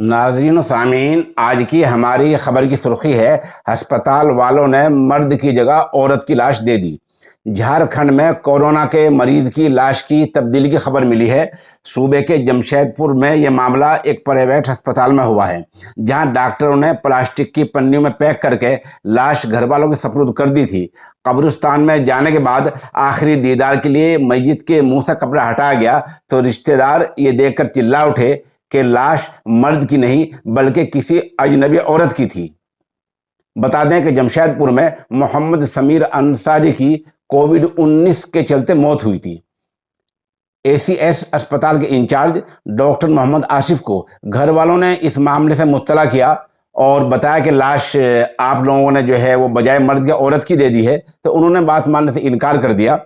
ناظرین و سامعین، آج کی ہماری خبر کی سرخی ہے ہسپتال والوں نے مرد کی جگہ عورت کی لاش دے دی۔ جھارکھنڈ میں کورونا کے مریض کی لاش کی تبدیلی کی خبر ملی ہے۔ صوبے کے جمشید پور میں یہ معاملہ ایک پرائیویٹ ہسپتال میں ہوا ہے، جہاں ڈاکٹروں نے پلاسٹک کی پنیوں میں پیک کر کے لاش گھر والوں کے سپرد کر دی تھی۔ قبرستان میں جانے کے بعد آخری دیدار کے لیے میت کے منہ سے کپڑا ہٹایا گیا تو رشتہ دار یہ دیکھ کر چلا اٹھے کہ لاش مرد کی نہیں بلکہ کسی اجنبی عورت کی تھی۔ بتا دیں کہ جمشید پور میں محمد سمیر انصاری کی کووڈ-19 کے چلتے موت ہوئی تھی۔ ACS اسپتال کے انچارج ڈاکٹر محمد آصف کو گھر والوں نے اس معاملے سے مطلع کیا اور بتایا کہ لاش آپ لوگوں نے جو ہے وہ بجائے مرد کے عورت کی دے دی ہے، تو انہوں نے بات ماننے سے انکار کر دیا۔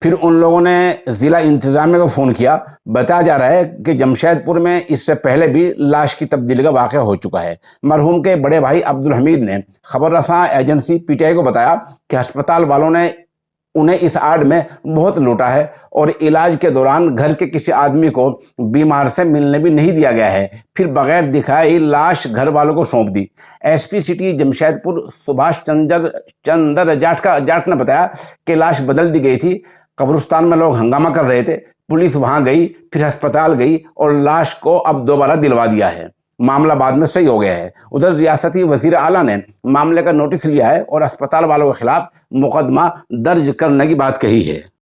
پھر ان لوگوں نے ضلع انتظامیہ کو فون کیا۔ بتایا جا رہا ہے کہ جمشید پور میں اس سے پہلے بھی لاش کی تبدیلی کا واقعہ ہو چکا ہے۔ مرحوم کے بڑے بھائی عبدالحمید نے خبر رساں ایجنسی PTI کو بتایا کہ ہسپتال والوں نے انہیں اس آڑ میں بہت لوٹا ہے اور علاج کے دوران گھر کے کسی آدمی کو بیمار سے ملنے بھی نہیں دیا گیا ہے، پھر بغیر دکھائے ہی لاش گھر والوں کو سونپ دی۔ SP سٹی جمشید پور سبھاش چندر جاٹ نے بتایا کہ لاش بدل دی گئی تھی۔ قبرستان میں لوگ ہنگامہ کر رہے تھے، پولیس وہاں گئی، پھر ہسپتال گئی اور لاش کو اب دوبارہ دلوا دیا ہے۔ معاملہ بعد میں صحیح ہو گیا ہے۔ ادھر ریاستی وزیر اعلیٰ نے معاملے کا نوٹس لیا ہے اور ہسپتال والوں کے خلاف مقدمہ درج کرنے کی بات کہی ہے۔